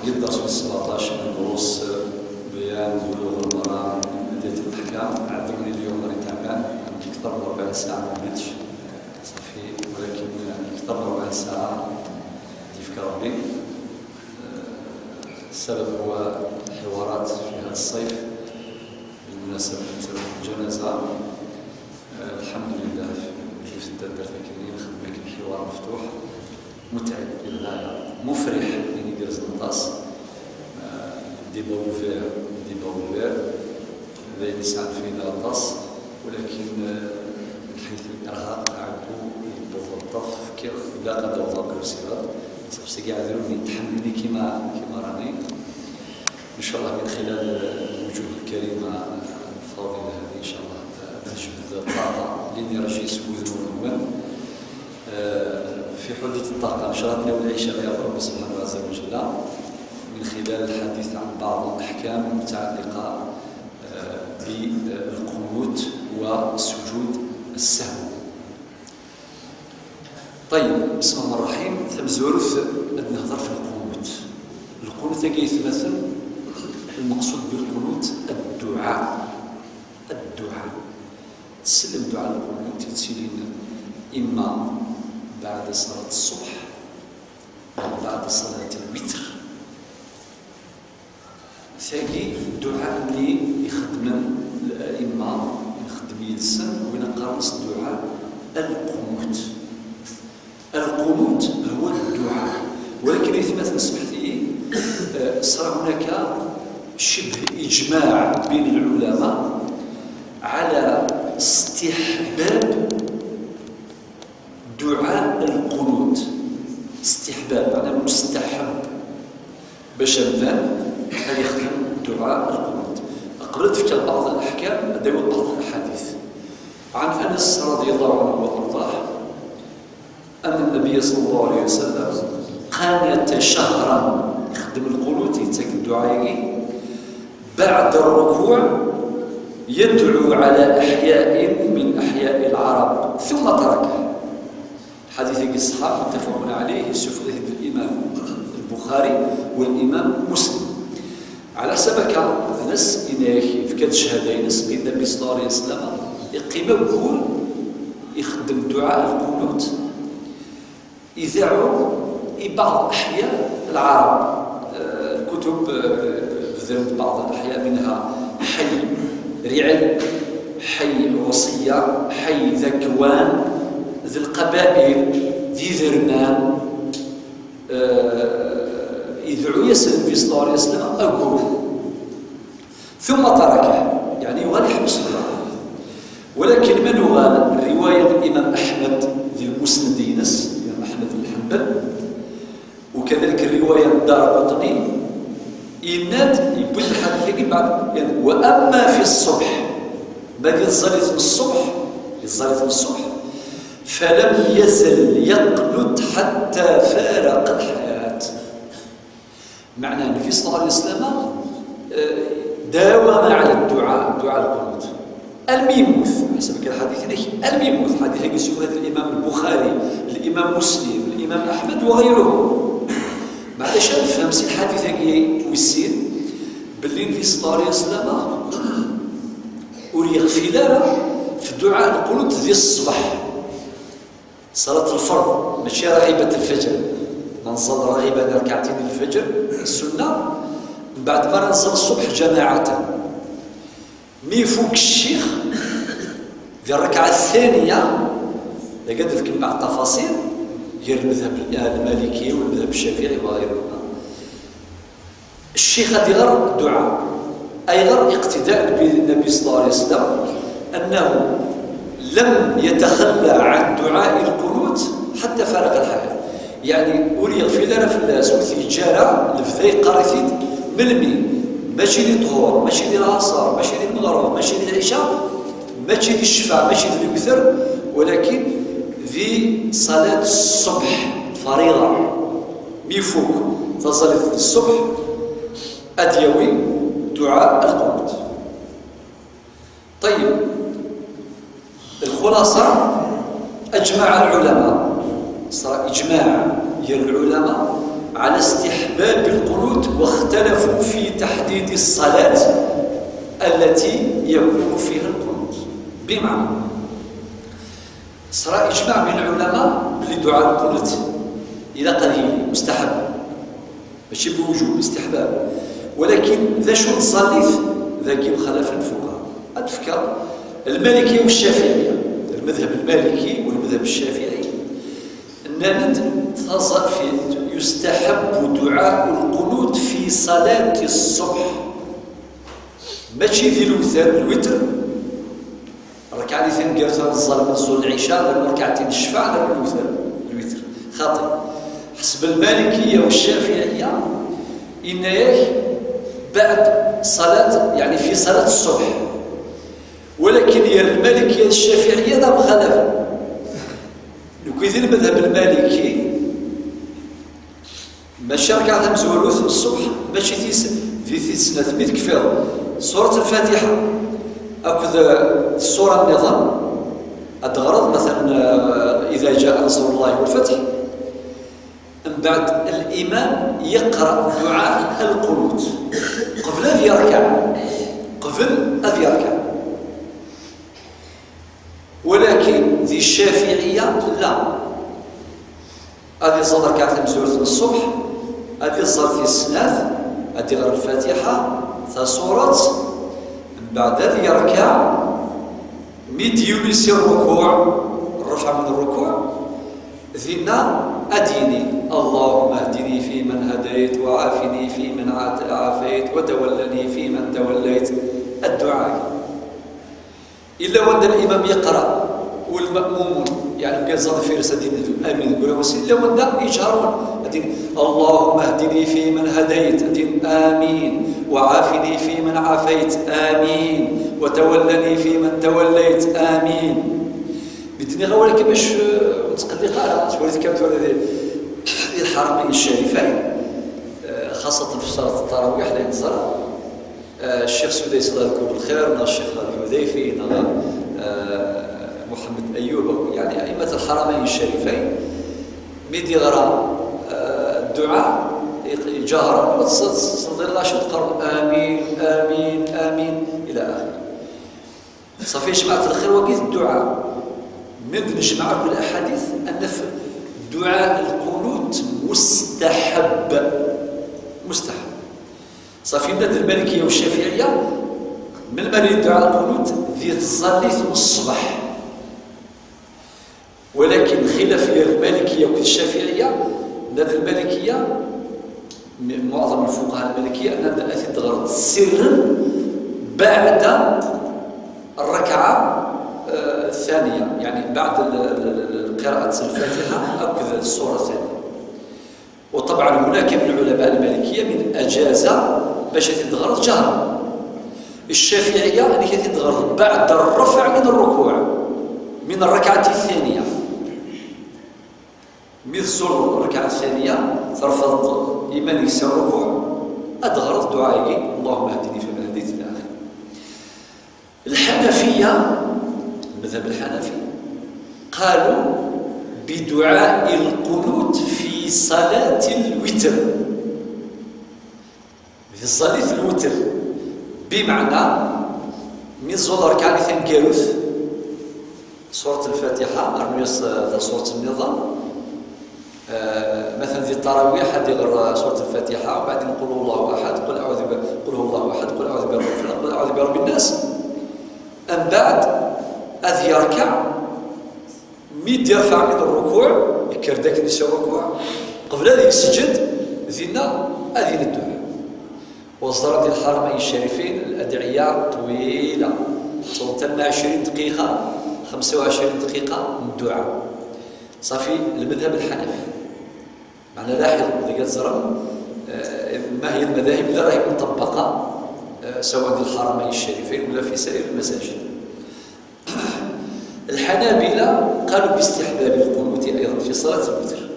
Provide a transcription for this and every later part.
الدرس 17 من دروس بيان بلوغ المرام من أدلة الأحكام. عذروني اليوم راني تعبان، أكثر من 4 ساعة ما نمتش صافي، ولكن أكثر من 4 ساعة يفك ربي. السبب هو حوارات في هذا الصيف بمناسبة الجنازة. الحمد لله كيف درت كاين خدمة الحوار مفتوح متعب للغاية، مفرح يعني جالس نطاس ديبا اوفير لا يسعد فينا الطاس، ولكن من حيث الارهاق عنده بالضبط كيف لا قد وضع كرسيات صافي كاع عذروني تحملني كيما راني ان شاء الله من خلال الوجوه الكريمه الفاضله هذه ان شاء الله تجبد الطاقه لنرجس وذنون في حدود الطاقه نشرتنا والعيشه يا رب سبحانه عز وجل من خلال الحديث عن بعض الاحكام المتعلقه بالقنوت وسجود السهو. طيب بسم الله الرحمن الرحيم. ثم زورث نهضر في القنوت. القنوت كيتمثل المقصود بالقنوت الدعاء تسلم دعاء القنوت يتسلين اما بعد صلاه الصبح او بعد صلاه الوتر. ثاني الدعاء اللي يخدم الائمه يخدم يدسن وينقرص دعاء القنوت هو الدعاء، ولكن يتمثل سمحتي صار هناك شبه اجماع بين العلماء على استحباب دعاء القنوت. استحباب معناه مستحب باش مثلا يخدم دعاء القنوت. قبل تذكر بعض الاحكام نداول بعض الاحاديث عن انس رضي الله عنه وارضاه ان النبي صلى الله عليه وسلم قانت شهرا يخدم القنوت يتك الدعاء بعد الركوع يدعو على احياء من احياء العرب ثم تركه. الحديث الصحابه متفق عليه يسفره الامام البخاري والامام مسلم. على سبك ناس إناكي في كاد الشهادين نسبي النبي صلى الله عليه وسلم يقيم ويقول يخدم دعاء القنوت يذاعوا بعض أحياء العرب. الكتب بذلت بعض الأحياء منها حي رعل، حي عصية، حي ذكوان، ذي القبائل ذي ذرنان. يدعو يسأل النبي صلى الله عليه وسلم أقول ثم تركه يعني يغال يحبس الله. ولكن من غال رواية الإمام أحمد ذي المسند ينس الإمام أحمد بن حنبل وكذلك الرواية الدارقطني يناد يبث الحديث بعد يعني وأما في الصبح بعد الزليت من الصبح فلم يزل يقنت حتى فارق الحياة. معنى النبي صلى الله عليه وسلم داوم على دعاء القنوت الميموث حسب الحديث الميموث حديث يشوف هذا الامام البخاري الامام مسلم الامام احمد وغيره. معليش نفهم سي الحديث هكي ويسين باللي النبي صلى الله عليه وسلم وليغفي لنا في دعاء القنوت ذي الصبح صلاه الفرض ماشي رغيبه الفجر. من صلى رغيبا ركعتين الفجر السنه بعد ما نصلي الصبح جماعه ميفوق الشيخ في الركعه الثانيه لقد ذكر مع التفاصيل غير المذهب المالكي والمذهب الشافعي وغيره. الشيخ هذه غير دعاء اي غير اقتداء بالنبي صلى الله عليه وسلم انه لم يتخلى عن دعاء القنوت حتى فارق الحياه. يعني ولي يغفر لنا في الناس وثيجاره الفذي قريتيد ملمي ماشي لي طهور ماشي لي العصر ماشي لي المغرب ماشي لي العشاء ماشي لي الشفاء ماشي لي الوتر، ولكن في صلاة الصبح فريضة ميفوق تصلي الصبح أديوي دعاء القنوت. طيب الخلاصة أجمع العلماء صار إجماع ديال العلماء على استحباب القنوت، واختلفوا في تحديد الصلاة التي يكون فيها القنوت. بمعنى صار إجماع بين العلماء بلي دعاء القنوت إلى قليل مستحب ماشي بوجوب، استحباب. ولكن ذا شو نصلي ذا كي مخالف الفقهاء. أتفكر المالكي والشافعية، المذهب المالكي والمذهب الشافعي، أننا يستحب دعاء القنوت في صلاة الصبح، ماشي في الوتر. ركعة اللي ثاني قالت الظلم نزول العشاء، لأن ركعتين الشفاعة لا الوتر خاطئ. حسب المالكية والشافعية إن بعد صلاة يعني في صلاة الصبح، ولكن هي المالكية الشافعية لا مخالفة. لو كيدير المذهب المالكي ماشي ركعة مزولوث الصبح، ماشي في سنة ميت كفاية سورة الفاتحة أكد السورة النظام الغرض مثلا إذا جاء نصر الله والفتح. من بعد الإمام يقرأ دعاء القنوت قبل أن يركع، ولكن ذي الشافعية لا، هذه صدر كانت مزورة الصبح، هذه صار في السناث، هذه غير الفاتحة ثسورة. من بعد هذه يركع ميديو يسير الركوع، الرفع من الركوع ذينا أديني اللهم اهدني فيمن هديت، وعافني فيمن عافيت، وتولني فيمن توليت. الدعاء إلا وأن الإمام يقرأ والمأمومون يعني قال زاد في رسالة آمين يقول وسيل، إلا وأن يجهرون اللهم اهدني فيمن هديت آمين، وعافني فيمن عافيت آمين، وتولني فيمن توليت آمين. بدني غير كيفاش نتقلي قال وليت كانت الحرمين الشريفين خاصة في صلاة التراويح اللي نزرع الشيخ سديس الله يذكره بالخير، الشيخ الحذيفي، محمد أيوب، يعني أئمة الحرمين الشريفين ميدي غرا الدعاء جهرا وتصدر الله شد قرن آمين آمين آمين إلى آخره. صافي جماعة الخير وقيت الدعاء من نجمع كل الأحاديث أن دعاء القنوت مستحب. صافي النادي المالكية والشافعية من مالي دعاء القنوت ذي تصلي ثم الصبح، ولكن خلافية المالكية والشافعية النادي المالكية معظم الفقهاء المالكية أن أتي تغرد سرا بعد الركعة الثانية، يعني بعد قراءة الفاتحة أو كذا السورة الثانية. وطبعا هناك من العلماء المالكية من أجاز باش تتغرد جهرا. الشافعية اللي تتغرد بعد الرفع من الركوع من الركعة الثانية، مثل الركعة الثانية ترفض إيمان يسير الركوع أتغرد دعائي اللهم اهدني فيمن هديت إلى آخره. الحنفية المذهب الحنفي قالوا بدعاء القنوت في صلاة الوتر، في صلاة الوتر، بمعنى من زول ركعة ثاني كاروث سورة الفاتحة أرمي سورة النظام مثلا ذي التراويح هذه غير سورة الفاتحة، وبعدين قل هو الله أحد، قل هو الله أحد، قل أعوذ برب الفلق، قل أعوذ برب الناس. أم بعد أذ يركع ميد يرفع من الركوع يكردك نسي الركوع قبل هذا يسجد ذينا أذين الدعاء. وصدرت الحرمين الشريفين الأدعية طويلة توصلنا 20 دقيقة 25 دقيقة من الدعاء. صافي المذهب الحنفي معنا لاحظ اللي زرم ما هي المذاهب اللي راهي مطبقة سواء في الحرمين الشريفين ولا في سائر المساجد. الحنابلة قالوا باستحباب القنوت أيضا في صلاة الوتر،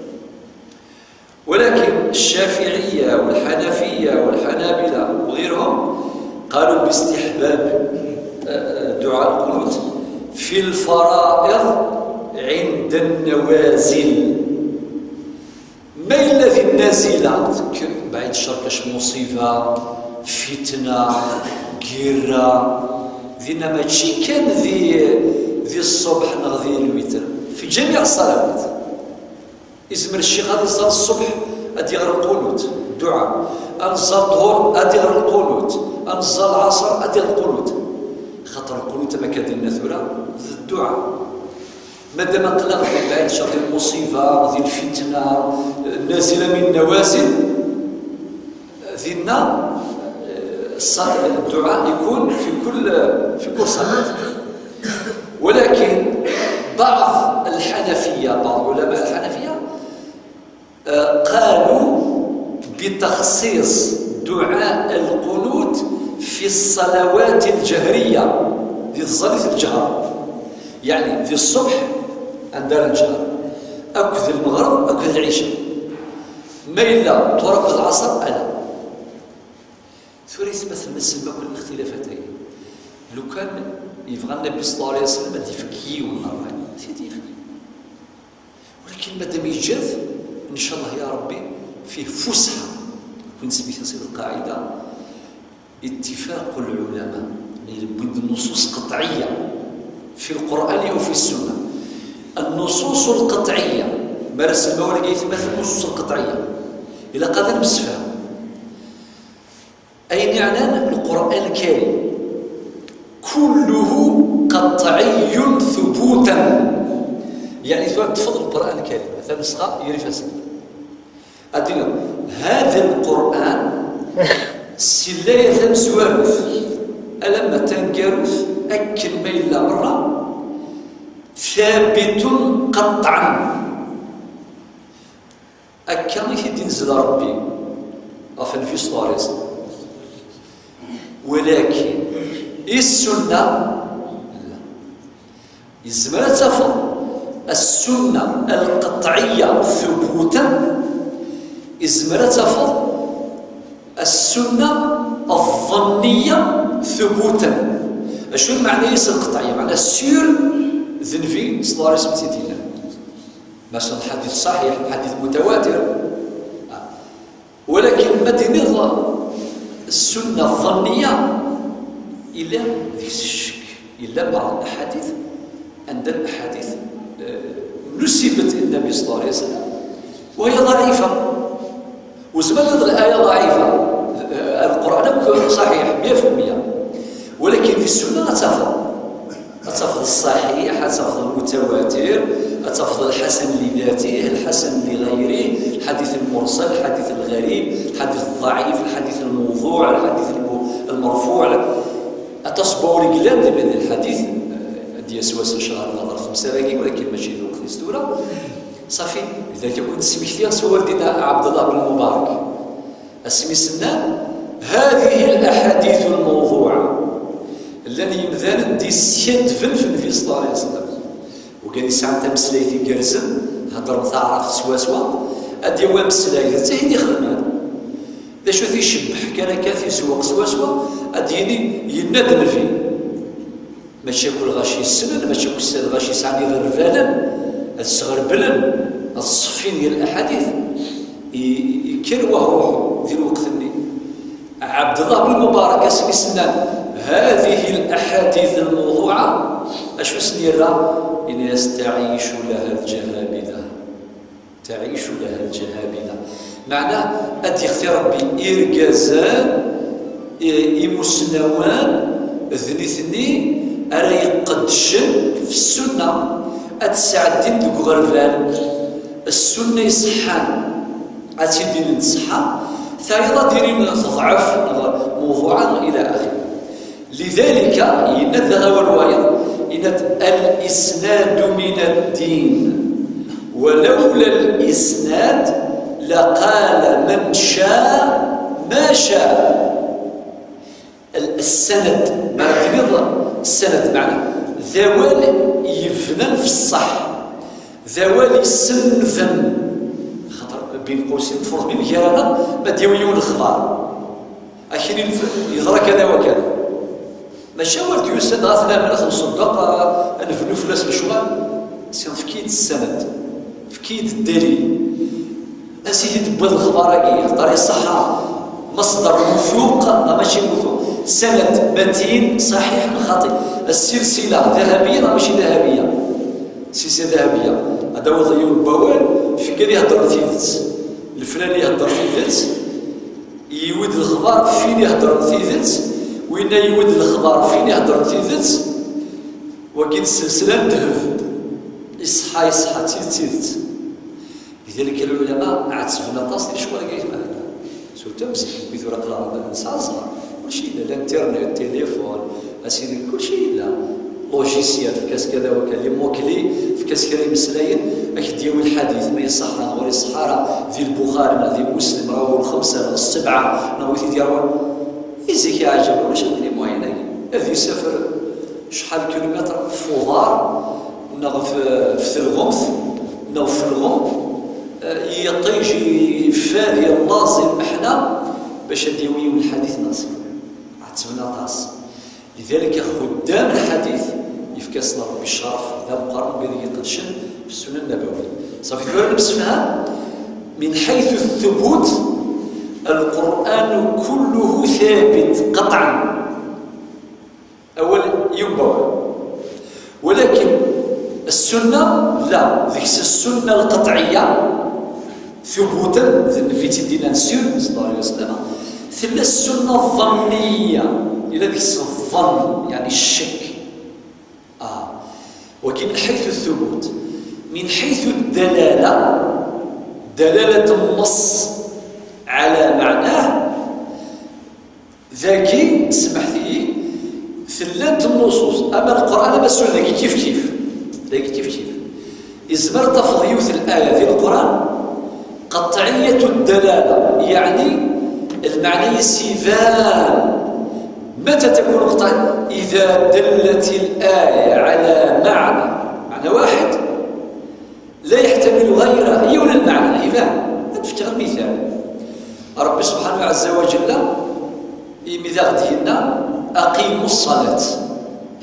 ولكن الشافعية والحنفية والحنابلة وغيرهم قالوا باستحباب دعاء القنوت في الفرائض عند النوازل، ما الذي النازله تذكر بعيد الشر كاش مصيبه فتنه قيره ذينا ماشي كان ذي الصبح نغذي الوتر في جميع الصلوات. يزمر الشيخ غادي يصلي الصبح غادي يغير القنوت الدعاء، انزل الظهر غادي يغير القنوت، انزل العصر غادي يغير القنوت، خاطر القنوت ما كدير ثورة الدعاء. مادام قلق من بعيد شر المصيبه ذي الفتنه النازله من النوازل ذينا الدعاء يكون في كل صلاه. ولكن بعض الحنفيه بعض علماء الحنفيه قالوا بتخصيص دعاء القنوت في الصلوات الجهريه ذي صلاه الجهر، يعني ذي الصبح عندنا الجهر أكد المغرب أكد العشاء، ما إلا ترك العصر ألا ثوري مثل مسلمة كل الاختلافات. لو كان يبغى النبي صلى الله عليه وسلم يفكي والنار سيدي يفكي، ولكن مادام يجاز إن شاء الله يا ربي فيه فسحة. كنت سميتها سيد القاعدة اتفاق العلماء من النصوص قطعية في القرآن أو في السنة. النصوص القطعية مارس المولى يثبت النصوص القطعية إلى قدر مسفها أي معنى القرآن الكريم كله قطعي ثبوتا، يعني تفضل القرآن الكريم مثلا نسخة يريد فاسد أدينا هذا القرآن سلاية زوارف ألم تنقرف أكل ميلا مرة ثابت قطعا أكا ينزل ربي أفن في صلى الله عليه وسلم. ولكن السنة لا يزمر تفضل السنة القطعية ثبوتا يزمر تفضل السنة الظنية ثبوتا. شنو معنى يسر القطعية؟ معنى السير ذنفي صلى الله عليه وسلم سيدنا مثلا الحديث صحيح الحديث متواتر، ولكن مدينة السنة الظنية إلا ذي الشك إلا بعض الأحاديث عند الأحاديث نسبت النبي صلى الله عليه وسلم وهي ضعيفة، وزمان الآية ضعيفة القرآن صحيح 100%، ولكن في السنة أتفضل الصحيح أتفضل المتواتر أتفضل الحسن لذاته الحسن لغيره الحديث المرسل الحديث الغريب الحديث الضعيف الحديث الموضوع الحديث المرفوع. أتصبوا رجلان من الحديث دي سواس شهر نظر في مساراكي، ولكن ماشي الوقت يستورا صافي. لذلك كنت سميتها سوى دينا عبد الله بن المبارك اسمي سنان هذه الأحاديث الموضوعة الذي يمذان دي سيد فنفن في صلى الله عليه وسلم، وكان يسعى تمسلايتي كارزن هضر تعرف سوا ادي هو مسلايتي حتى هي يخدم هذا دا شو تيشبح كان كاثي سواق سوا اديني ينادم فيه ماشي كل غاشي السنن ماشي كل سنه غاشي يسعني غير رفالا الصغر بلن الصفين ديال الاحاديث يكروه روحه ذي الوقت اللي عبد الله بن المبارك اسمي سنان هذه الأحاديث الموضوعة أشو سنيرها الناس تعيش لها الجهابذة تعيش لها الجهابذة معناه أدي اختي ربي إرجازان إمسنوان ذنثني أرى يقدشن في السنة أتسعدين دو غرفان السنة يصحان أتدين نصحان ثايضا ديرين تضعف موضوعا إلى آخره. لذلك ينذغ والوايض الإسناد من الدين ولولا الإسناد لقال من شاء ما شاء. السند معنى السند معنى ذوال يفنن في الصح ذوال يسنفن خطر بين قوسين تفرض بين الجيرانة ما ديويون الخضار أكين يضرى كذا وكذا ماشي والد يسند غاثنا من نصدق نفنو فلاس مشوار سير في كيد السند في كيد الدليل أسيدي تبوض الخبراكي يختار الصحة مصدر موثوق ماشي موثوق، سند متين صحيح من خاطئ، السلسلة ذهبية ماشي ذهبية، سلسلة ذهبية. هذا هو ضيو البوال في كان يهضر تيدت الفلاني يهضر تيدت يود الخبر فين يهضر تيدت وين يود الخبر فين يهضر تيدت وكاين السلسلة ذهب يصحى تيدت. لذلك العلماء عتبنا تصل شكون اللي كيفهم هذا سوتا مسكين كيثور قرا صغار كلشي لا الانترنت التليفون اسيدي كلشي لا لوجيسيال في كاس كذا وكان لي موكلي في كاس كذا مسلاين اش ديال الحديث ما يصح غير الصحراء ديال البخاري ديال مسلم راهو الخمسه السبعه نويتي ديالو يزيك يعجب واش اللي معينه هذه سفر شحال كيلومتر فضار نغف في الغمث نو في الغم يطيجي فاري اللازم احنا باش نديويو الحديث ناصر عتبنا طاس. لذلك خدام الحديث يفكسنا ربي الشرف هذا مقارن بين يطنشن في السنن النبويه. صافي فين نمسفها من حيث الثبوت القرآن كله ثابت قطعا أول ينبوي، ولكن السنة لا، ذيك السنة القطعية ثبوتا في تدينا نسير صلى الله عليه وسلم. ثم السنة الظنية إلى ذيك الظن يعني الشك ولكن من حيث الثبوت من حيث الدلالة دلالة النص على معناه ذاكي سمحتي ثلاث النصوص. أما القرآن ما السنة كيف إزمر تفضيوث الآية في القرآن قطعية الدلالة يعني المعنى سيفان. متى تكون قطعية؟ إذا دلت الآية على معنى واحد لا يحتمل غيره هي ولا المعنى إذا نفترض مثال رب سبحانه عز وجل مثال ديالنا أقيموا الصلاة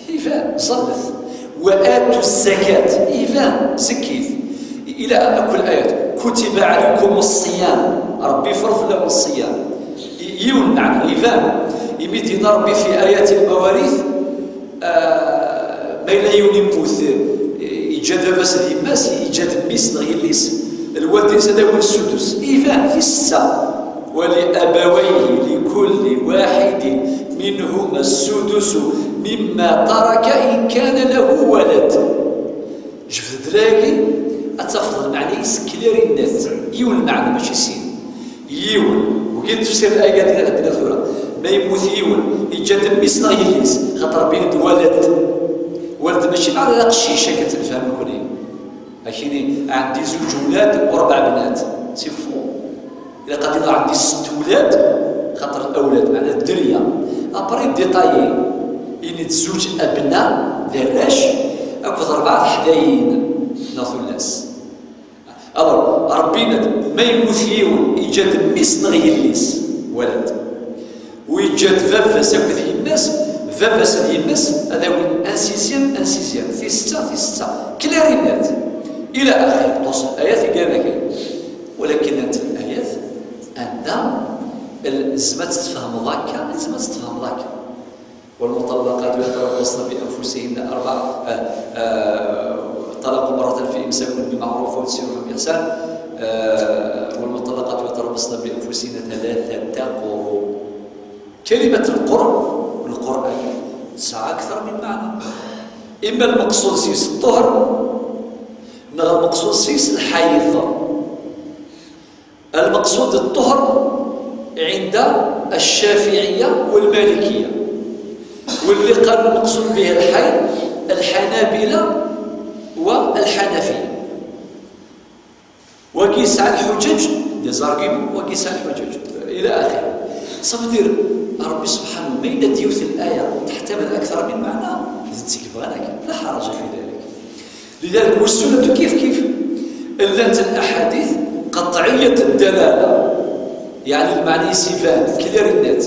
إذا صلت وآتوا الزكاة إذا زكيت إلى أكل آيات كتب عليكم الصيام ربي فرض لهم الصيام يون معنى إذا يمدينا ربي في آيات المواريث ما لا ينموث إيجاد بس الإماس إيجاد ميس غير ليس الوالدين سداول السدس إذا في السا ولأبويه لكل واحد منهما السدس مما ترك إن كان له ولد. جفت دراغي أتفضل المعنى يسكلير الناس يون المعنى ماشي سين يون وكي تفسير الآية اللي عندنا ثورة ما يموت يون يجاد ميس غير ليس خاطر بين ولد ماشي مع لا قشيشه كتفهم كوني لكن عندي زوج ولاد وربع بنات سي فو. الا قد عندي 6 ولاد خاطر الاولاد معنى الدريه ابري ديتايي يعني زوج ابناء دراش اكو 4 حداين ناثو الناس الوغ ربينا ما يموت يون يجاد ميس غير ليس ولد ويجاد فافاس اكو الناس فافاس اليمس هذا هو انسيزيام في 6 كلارينات الى اخر توصل الايات كامله. ولكن انت الايات عندها الزمات تفهم ذاك الزمات تفهم ذاك والمطلقات يتربصن بانفسهن 4 طلق مرة في امساك بمعروف وتسريح باحسان والمطلقات يتربصن بانفسهن 3 قروء. كلمة القرء القرآن تسعى أكثر من معنى. إما المقصود سيس الطهر إنما المقصود سيس الحيض. المقصود الطهر عند الشافعية والمالكية واللي قالوا المقصود به الحيض الحنابلة والحنفية وكيس على الحجج ديزارغيم وكيس على الحجج إلى آخره. صفدير ربي سبحانه ما يديوث الآية تحتمل أكثر من معنى تكيف غناك لا حرج في ذلك. لذلك والسنة كيف إلا الأحاديث قطعية الدلالة يعني المعنى سيفان كليرينات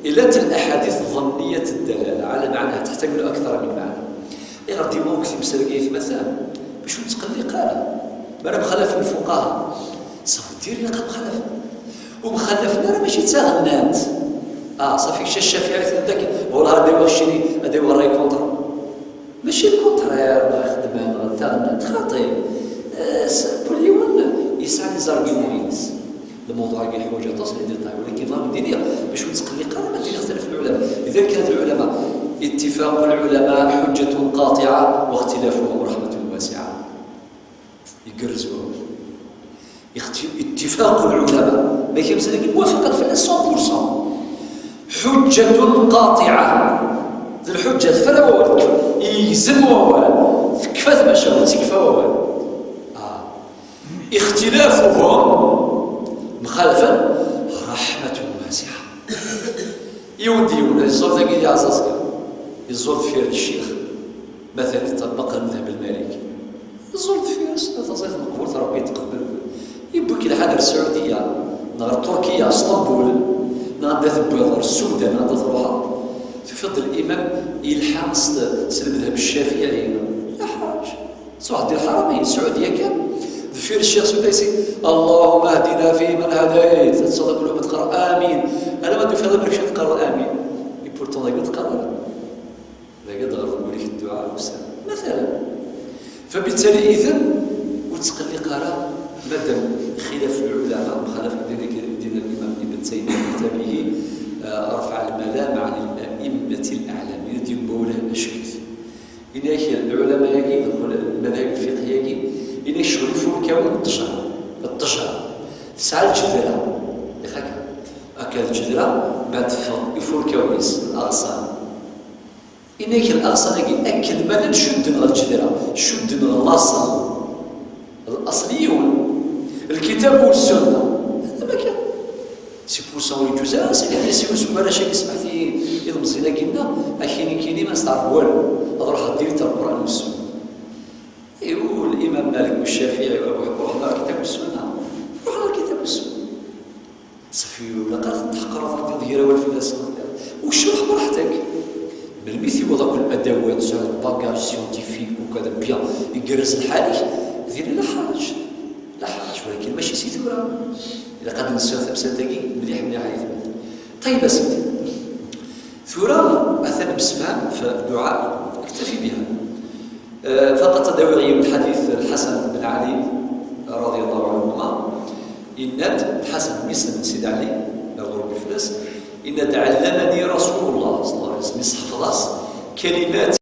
إلا الأحاديث ظنية الدلالة على معنى تحتمل أكثر من معنى. غير ديما وقت مسألة مثلا باش نتقلي قال ما مخالف الفقهاء صافي دير لقى مخلف ومخلفنا راه ماشي تغنات صافي شا الشافعي ذاك هو راه دايوا الشيني دايوا راي كونتر ماشي الكونترير بغا يخدم هذا تغنات خاطئ كل يوم يسعى لي زارغيمونيس الموضوع كاين حوايج تصل ديتاي ولكن ظاهر دينيه باش نتقلق ما دير يختلف العلماء لذلك هذا العلماء اتفاق العلماء حجة قاطعة واختلافهم رحمة واسعة يقرزوا اتفاق العلماء ما كيمس لك موافقة في 100% حجة قاطعة ذي الحجة فلا يلزم ووال كفاة ما شاء تكفى ووال اختلافهم مخالفا رحمة واسعة يودي الزور ذاك اللي عزازك الزور فير الشيخ مثلا يطبق المذهب المالكي الزور فير سنة تصير مقبول ربي يتقبل يبكي لحد السعودية نهار تركيا اسطنبول نهار ذبيض السودان نهار تروحها تفضل الإمام يلحق المذهب الشافعي لا حرج صح ديال الحرمين السعودية كان ذفير الشيخ سديسي اللهم اهدنا فيمن هديت تصدق كلهم تقرا امين انا ما ندير في هذا برك تقرا امين بورتون لا تقرا لا قد غرض لك الدعاء والسلام مثلا فبالتالي اذا وتقلق راه مادام خلاف العلماء مخالف دين الامام ابن تيميه في كتابه رفع الملام عن الائمه الاعلام ديال مولاه اشكيت إذا العلماء يجي المذاهب الفقهيه يجي إلى يشرفوا الكون التجارة تسعى الجذرة هكا أكل الجذرة بعد يفور الكونيس الأغصان إنك الأغصان يجي أكل ما نشد الجذرة شد الأصل الأصليون الكتاب والسنة هذا ما كان سي بور سون الجزء سي سي سو ولا شيء يسمح فيه يضمزينا كنا كاينين ما نستعرف والو نروح دير القرآن والسنة يقول الإمام مالك والشافعي وأبو حنيفة الكتاب والسنة روح على الكتاب والسنة صافي ولا قالت تحقر في الظهيرة والفلاسفة وشرح براحتك بالمثل وضع الأدوات الباكاج سيونتيفيك وكذا بيان يقرز الحالي دير لا حرج ولكن ماشي سيثورة إذا قد نسير بساتاكي مليح يثبت طيب أسيدي ثورة مثلا بسفهام في الدعاء اكتفي بها فقط تداوي من حديث الحسن بن علي رضي الله عنهما إن الحسن بن سيد علي نظر بفلس إن علمني رسول الله صلى الله عليه وسلم حفظ كلمات